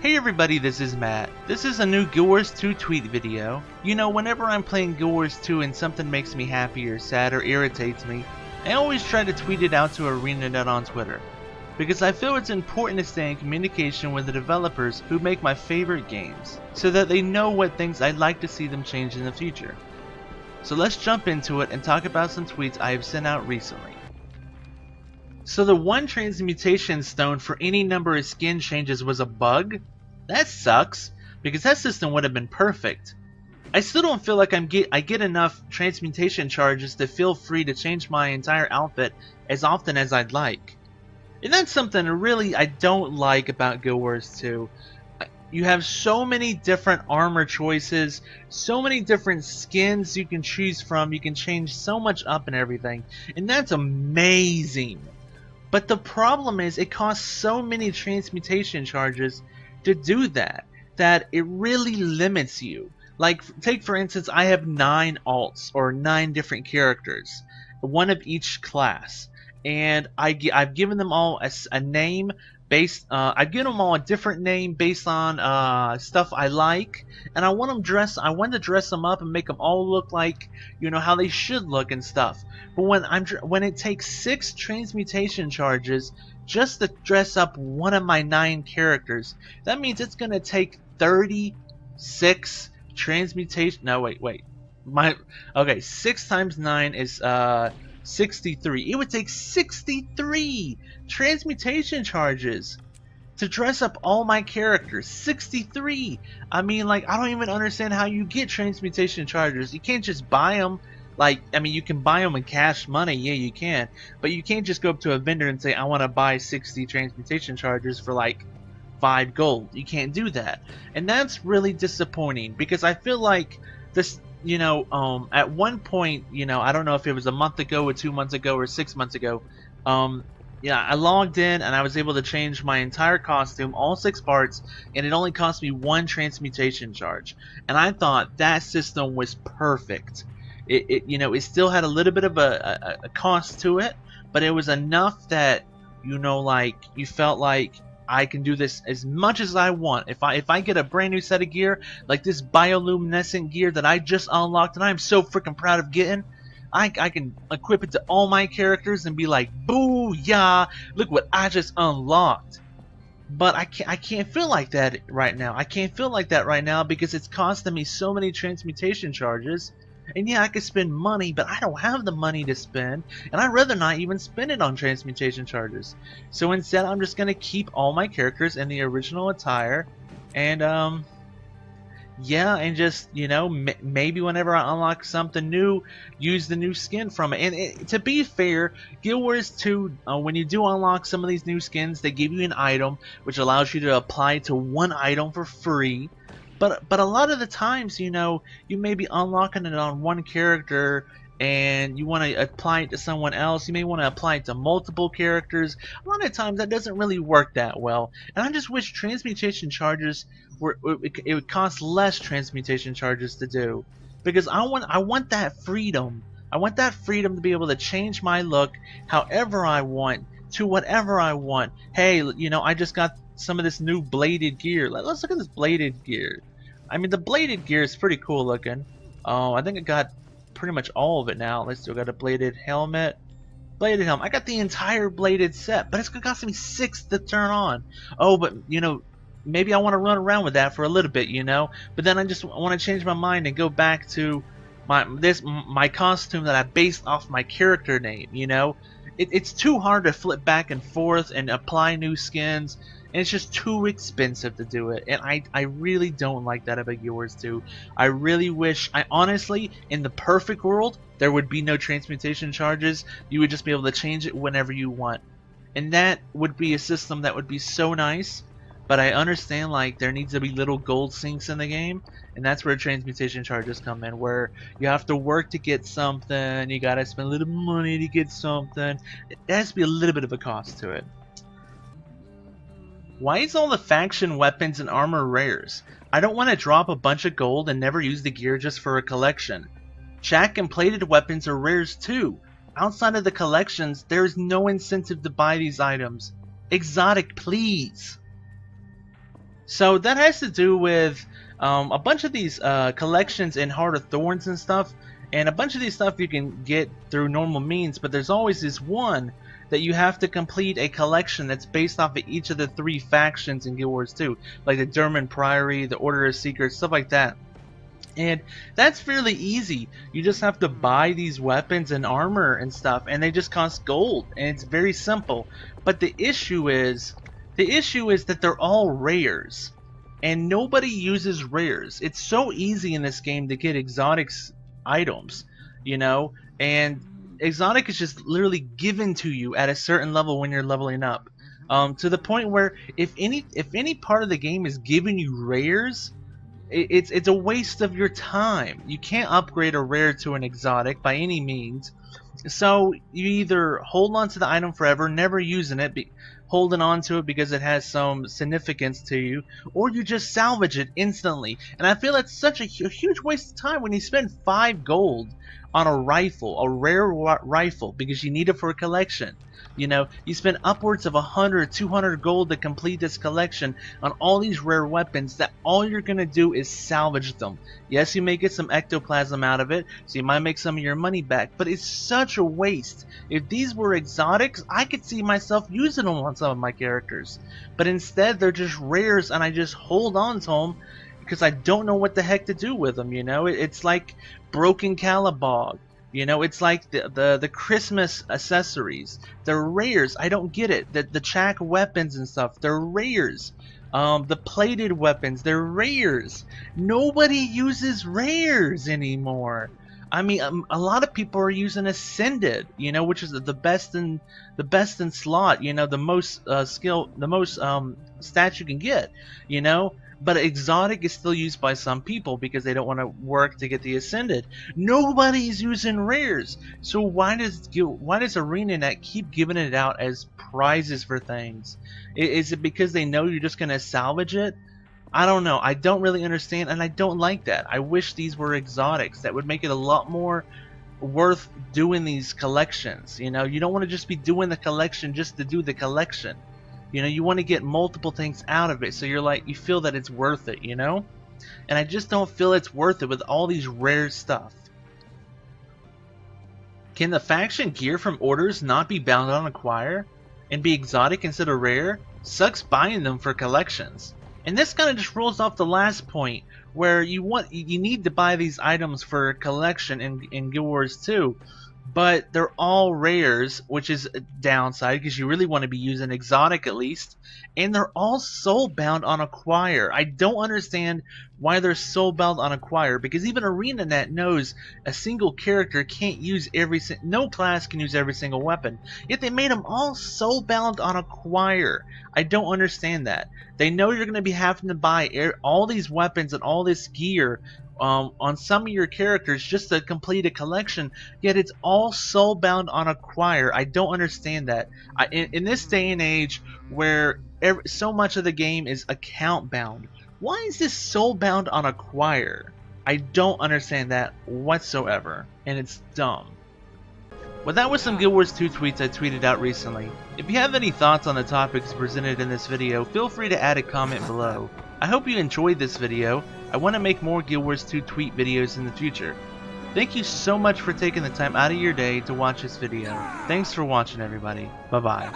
Hey everybody, this is Matt. This is a new Guild Wars 2 tweet video. You know, whenever I'm playing Guild Wars 2 and something makes me happy or sad or irritates me, I always try to tweet it out to ArenaNet on Twitter. Because I feel it's important to stay in communication with the developers who make my favorite games, so that they know what things I'd like to see them change in the future. So let's jump into it and talk about some tweets I have sent out recently. So the one transmutation stone for any number of skin changes was a bug? That sucks, because that system would have been perfect. I still don't feel like I get enough transmutation charges to feel free to change my entire outfit as often as I'd like. And that's something really I don't like about Guild Wars 2. You have so many different armor choices, so many different skins you can choose from, you can change so much up and everything, and that's amazing. But the problem is it costs so many transmutation charges to do that it really limits you. Like, take for instance, I have 9 alts or 9 different characters, one of each class, and I've given them all a name based. I've given them all a different name based on stuff I like, and I want to dress them up and make them all look like, you know, how they should look and stuff. But when it takes 6 transmutation charges just to dress up one of my 9 characters, that means it's gonna take 36 transmutation. No, wait. Okay, 6 times 9 is 63. It would take 63 transmutation charges to dress up all my characters. 63. I mean, like, I don't even understand how you get transmutation charges. You can't just buy them. Like, I mean, you can buy them in cash money, yeah, you can, but you can't just go up to a vendor and say, I want to buy 60 transmutation charges for like 5 gold. You can't do that, and that's really disappointing, because I feel like this, you know, at one point, you know, I don't know if it was a month ago or 2 months ago or 6 months ago, yeah, I logged in and I was able to change my entire costume, all 6 parts, and it only cost me 1 transmutation charge, and I thought that system was perfect. You know, it still had a little bit of a cost to it, but it was enough that, you know, like, you felt like I can do this as much as I want. If I get a brand new set of gear, like this bioluminescent gear that I just unlocked and I'm so freaking proud of getting, I can equip it to all my characters and be like, boo, yeah, look what I just unlocked. But I can't feel like that right now. I can't feel like that right now because it's costing me so many transmutation charges. And yeah, I could spend money, but I don't have the money to spend, and I'd rather not even spend it on transmutation charges. So instead, I'm just gonna keep all my characters in the original attire, and yeah, and just, you know, maybe whenever I unlock something new, use the new skin from it. And to be fair, Guild Wars 2, when you do unlock some of these new skins, they give you an item which allows you to apply to one item for free. But a lot of the times, you know, you may be unlocking it on one character and you want to apply it to someone else. You may want to apply it to multiple characters. A lot of times that doesn't really work that well. And I just wish transmutation charges it would cost less transmutation charges to do, because I want that freedom. I want that freedom to be able to change my look however I want, to whatever I want. Hey, you know, I just got some of this new bladed gear. Let's look at this bladed gear. I mean, the bladed gear is pretty cool looking. I think I got pretty much all of it now. Let's still got a bladed helmet. Bladed helmet. I got the entire bladed set, but it's gonna cost me 6 to turn on. Oh, but you know, maybe I want to run around with that for a little bit, you know. But then I just want to change my mind and go back to my costume that I based off my character name. You know, it's too hard to flip back and forth and apply new skins. And it's just too expensive to do it, and I really don't like that about Guild Wars 2. I really wish, I honestly, in the perfect world, there would be no transmutation charges. You would just be able to change it whenever you want, and that would be a system that would be so nice. But I understand, like, there needs to be little gold sinks in the game, and that's where transmutation charges come in, where you have to work to get something, you gotta spend a little money to get something. It has to be a little bit of a cost to it. Why is all the faction weapons and armor rares? I don't want to drop a bunch of gold and never use the gear just for a collection. Jack and plated weapons are rares too. Outside of the collections, there is no incentive to buy these items. Exotic, please. So that has to do with a bunch of these collections in Heart of Thorns and stuff, and a bunch of these stuff you can get through normal means, but there's always this one that you have to complete a collection that's based off of each of the 3 factions in Guild Wars 2, like the Durman Priory, the Order of Seekers, stuff like that. And that's fairly easy. You just have to buy these weapons and armor and stuff, and they just cost gold, and it's very simple. But the issue is that they're all rares, and nobody uses rares. It's so easy in this game to get exotics items, you know, and exotic is just literally given to you at a certain level when you're leveling up, to the point where if any part of the game is giving you rares, it's a waste of your time. You can't upgrade a rare to an exotic by any means. So you either hold on to the item forever, never using it, holding on to it because it has some significance to you, or you just salvage it instantly. And I feel that's such a huge waste of time when you spend 5 gold on a rifle, a rare rifle, because you need it for a collection. You know, you spend upwards of 100, 200 gold to complete this collection on all these rare weapons that all you're going to do is salvage them. Yes, you may get some ectoplasm out of it, so you might make some of your money back, but it's such a waste. If these were exotics, I could see myself using them on some of my characters. But instead, they're just rares, and I just hold on to them because I don't know what the heck to do with them, you know? It's like Broken Calabog. You know, it's like the Christmas accessories. They're rares. I don't get it. The Chak weapons and stuff, they're rares. The plated weapons, they're rares. Nobody uses rares anymore. I mean, a lot of people are using Ascended, you know, which is the best in slot. You know, the most skill, the most stats you can get. You know. But exotic is still used by some people because they don't want to work to get the Ascended. Nobody's using rares. So why does ArenaNet keep giving it out as prizes for things? Is it because they know you're just going to salvage it? I don't know. I don't really understand, and I don't like that. I wish these were exotics. That would make it a lot more worth doing these collections. You know, you don't want to just be doing the collection just to do the collection. You know, you want to get multiple things out of it, so you feel that it's worth it, you know? And I just don't feel it's worth it with all these rare stuff. Can the faction gear from orders not be bound on acquire and be exotic instead of rare? Sucks buying them for collections. And this kind of just rolls off the last point, where you need to buy these items for a collection in Guild Wars 2. But they're all rares, which is a downside because you really want to be using exotic at least. And they're all soul-bound on acquire. I don't understand why they're soul-bound on acquire, because even ArenaNet knows a single character can't use no class can use every single weapon. Yet they made them all soul-bound on acquire. I don't understand that. They know you're going to be having to buy all these weapons and all this gear on some of your characters just to complete a collection, yet it's all soul-bound on acquire. I don't understand that. In this day and age where so much of the game is account-bound, why is this soul-bound on acquire? I don't understand that whatsoever, and it's dumb. Well, that was some Guild Wars 2 tweets I tweeted out recently. If you have any thoughts on the topics presented in this video, feel free to add a comment below. I hope you enjoyed this video. I want to make more Guild Wars 2 tweet videos in the future. Thank you so much for taking the time out of your day to watch this video. Thanks for watching, everybody. Bye-bye.